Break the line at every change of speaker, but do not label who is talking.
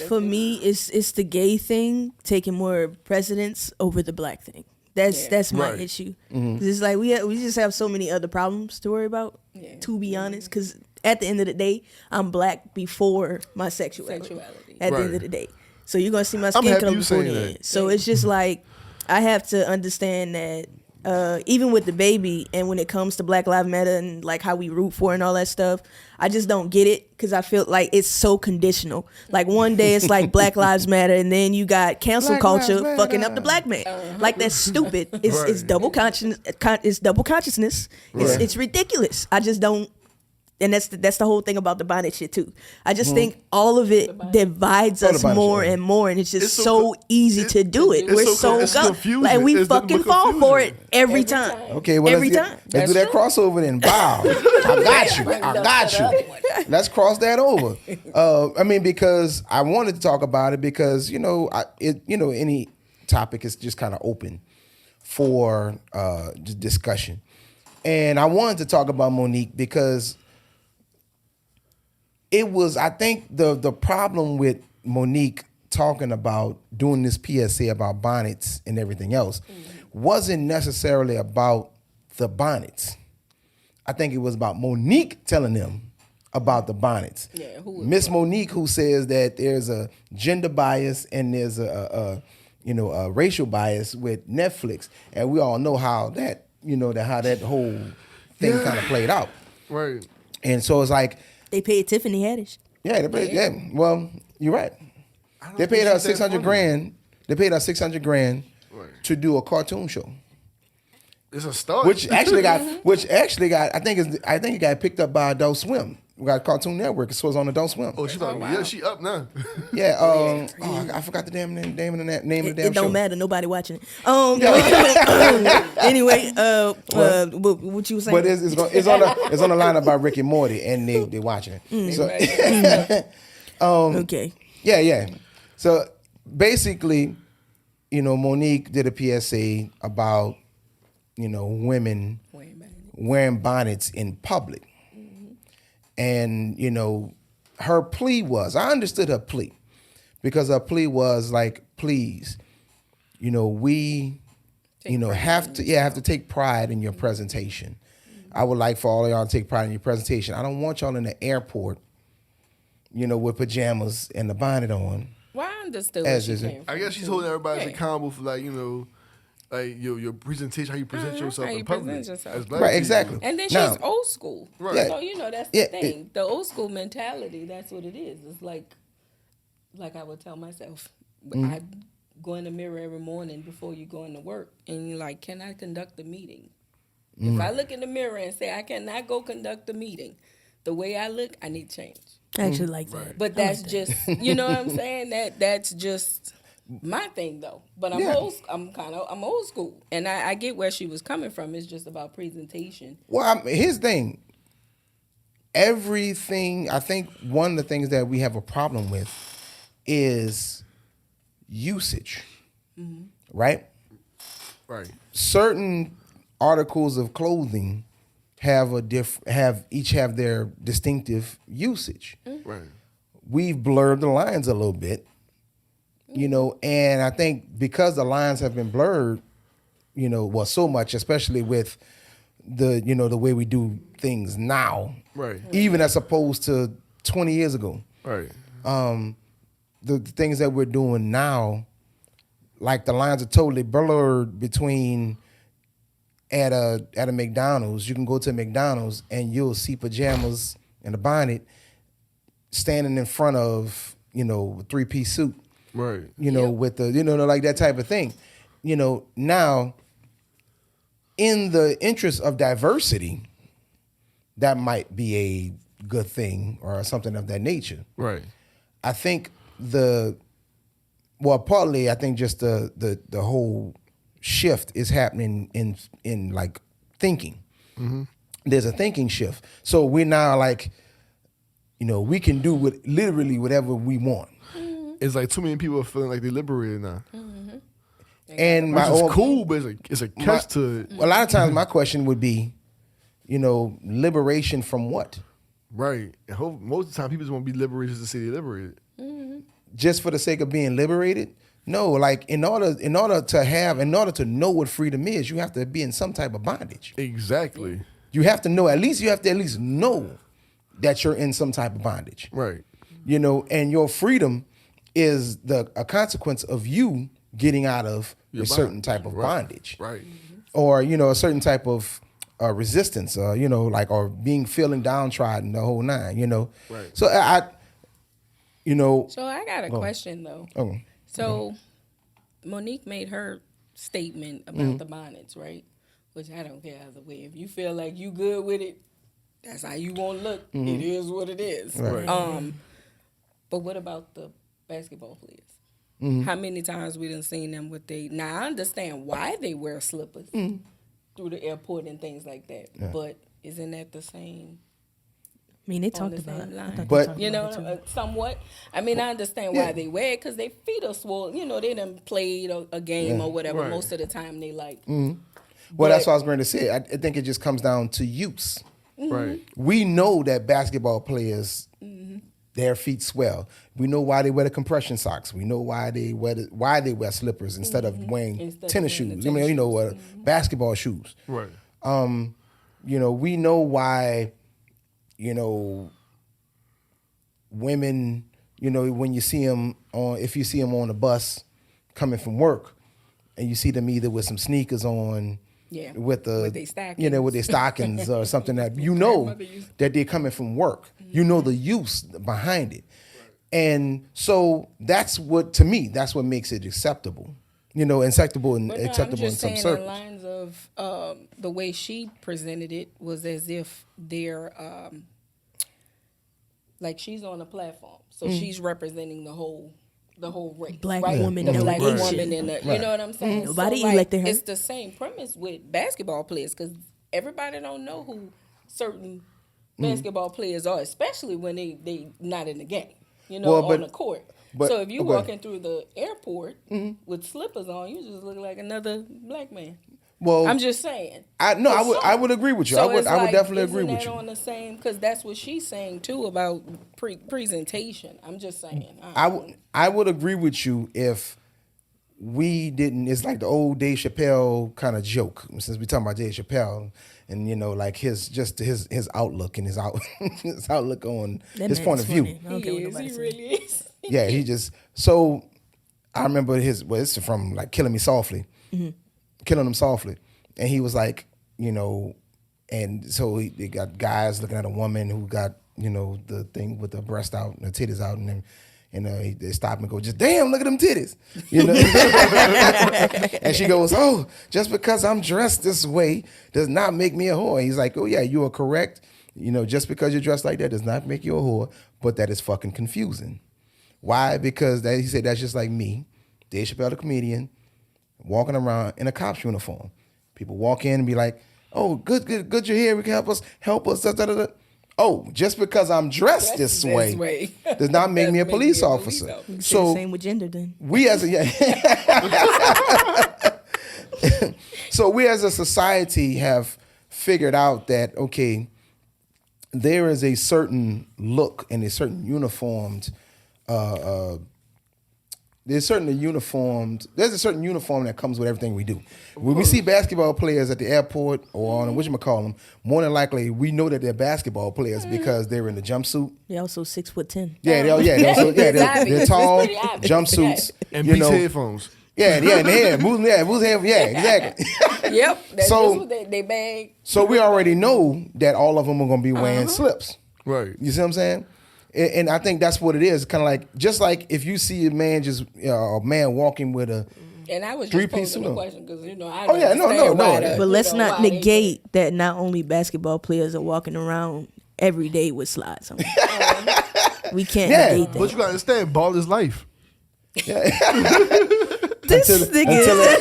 For me, it's the gay thing taking more precedence over the black thing. That's my issue. Mm-hmm. It's like we just have so many other problems to worry about. Yeah. To be honest, because at the end of the day, I'm black before my sexuality. At the end of the day, so you're gonna see my skin color before the end. So it's just like I have to understand that. Even with the baby and when it comes to Black Lives Matter and like how we root for and all that stuff, I just don't get it because I feel like it's so conditional. Like one day it's like Black Lives Matter and then you got cancel culture fucking up the black man. Like that's stupid. It's double conscious. It's double consciousness. It's ridiculous. I just don't. And that's the whole thing about the bonnet shit too. I just think all of it divides us more and more, and it's just so easy to do it. We're so like we fucking fall for it every time.
Okay, well every time. Let's do that crossover then. Bow. I got you. Let's cross that over. I mean, because I wanted to talk about it because any topic is just kind of open for discussion, and I wanted to talk about Monique because. It was, I think, the problem with Monique talking about doing this PSA about bonnets and everything else wasn't necessarily about the bonnets. I think it was about Monique telling them about the bonnets. Yeah, Miss Monique, who says that there's a gender bias and there's a racial bias with Netflix, and we all know how that how that whole thing kind of played out.
Right.
And so it's like.
They paid Tiffany Haddish.
Yeah, they paid. Yeah, well, you're right. They paid her $600,000. They paid her $600,000 to do a cartoon show.
It's a start.
Which actually got. I think it got picked up by Adult Swim. We got Cartoon Network. So it's on Adult Swim.
Oh, she up now.
Yeah. I forgot the damn name of the damn show.
It don't matter. Nobody watching it. Anyway, what you were saying?
But it's on the lineup by Rick and Morty, and they watching it.
Okay.
Yeah. So basically, Monique did a PSA about women wearing bonnets in public. And, her plea was, I understood her plea because her plea was like, please, we, have to take pride in your presentation. I would like for all of y'all to take pride in your presentation. I don't want y'all in the airport, with pajamas and the bonnet on.
Well, I understood where she came from.
I guess she's holding everybody accountable for like your presentation, how you present yourself in public. As black people.
Exactly.
And then she's old school.
Right. Yeah.
So, that's the thing. The old school mentality, that's what it is. It's like I would tell myself, I go in the mirror every morning before you go into work, and you're like, can I conduct the meeting? If I look in the mirror and say, I cannot go conduct the meeting, the way I look, I need change.
I actually like that.
Right. But that's just, you know what I'm saying? That's just... my thing though, but I'm old school, and I get where she was coming from. It's just about presentation.
Well, here's the thing. Everything, I think one of the things that we have a problem with is usage, right?
Right.
Certain articles of clothing have each have their distinctive usage.
Right.
We've blurred the lines a little bit. And I think because the lines have been blurred, so much, especially with the way we do things now,
right?
Even as opposed to 20 years ago,
right?
The things that we're doing now, like the lines are totally blurred between at a McDonald's. You can go to a McDonald's and you'll see pajamas and a bonnet standing in front of a 3-piece suit.
Right.
With the, like that type of thing. Now, in the interest of diversity, that might be a good thing or something of that nature.
Right.
I think partly I think just the whole shift is happening in like thinking. Mm-hmm. There's a thinking shift. So we're now like, we can do literally whatever we want.
it's like too many people are feeling like they're liberated now.
And
Which is cool, but it's a catch to it.
A lot of times my question would be, liberation from what?
Right. And most of the time people just want to be liberated just to say they're liberated.
Just for the sake of being liberated? No, like in order to know what freedom is, you have to be in some type of bondage.
Exactly.
You have to know, at least know that you're in some type of bondage.
Right.
And your freedom is a consequence of you getting out of a certain type of bondage.
Right.
Or, a certain type of resistance, or feeling downtrodden, the whole nine,
Right.
So
So I got a question though.
Oh.
So Monique made her statement about the bonnets, right? Which I don't care either way. If you feel like you good with it, that's how you want to look. It is what it is.
Right.
But what about the basketball players? How many times we done seen them with now I understand why they wear slippers through the airport and things like that. Yeah. But isn't that the same?
I mean, they talked about it.
But
somewhat. I mean, I understand why they wear it because their feet are swollen. They done played a game or whatever. Right. Most of the time they like.
Well, that's what I was going to say. I think it just comes down to use.
Right.
We know that basketball players, their feet swell. We know why they wear the compression socks. We know why they wear slippers instead of wearing tennis shoes. Basketball shoes.
Right.
We know why. Women, when you see them if you see them on the bus coming from work, and you see them either with some sneakers on, with their stockings or something that that they're coming from work. The use behind it, and so that's what makes it acceptable. Acceptable in some circles.
In lines of the way she presented it was as if they're like she's on a platform, so she's representing the whole race,
black woman,
the black woman, and you know what I'm saying.
Nobody
so,
elected her.
It's the same premise with basketball players because everybody don't know who certain basketball players are, especially when they not in the game, on the court. So if you walking through the airport with slippers on, you just look like another black man. Well, I'm just saying.
I would agree with you.
So
I would definitely agree with you.
On the same, because that's what she's saying too about presentation. I'm just saying.
I would agree with you if we didn't. It's like the old Dave Chappelle kind of joke. Since we talking about Dave Chappelle and like his outlook and his outlook on his point of view.
He really is.
Yeah, he just so. I remember it's from like Killing Me Softly. Killing Him Softly, and he was like, and so they got guys looking at a woman who got, the thing with the breast out and the titties out, and then, they stop and go, just damn, look at them titties, and she goes, oh, just because I'm dressed this way does not make me a whore. And he's like, oh yeah, you are correct. Just because you're dressed like that does not make you a whore, but that is fucking confusing. Why? Because he said that's just like me, Dave Chappelle, the comedian, walking around in a cop's uniform. People walk in and be like, oh, good, you're here. We can help us. Da, da, da, da. Oh, just because I'm dressed this way does not make me a police officer. So
same with gender then.
So we as a society have figured out that, okay, there is a certain look and a certain uniformed there's a certain uniform that comes with everything we do. When we see basketball players at the airport or on whatchamacallit, more than likely we know that they're basketball players because they're in the jumpsuit.
They're also 6'10".
They're tall jumpsuits
and Beats headphones.
Moves exactly.
Yep. That's what they bag.
So we already know that all of them are going to be wearing slips.
Right.
You see what I'm saying? And I think that's what it is. Kind of like, just like if you see a man walking with a
and I was just posing the question because I
no.
But let's not negate that not only basketball players are walking around every day with slides on. We can't negate that.
But you gotta understand, ball is life.
Yeah.
This nigga.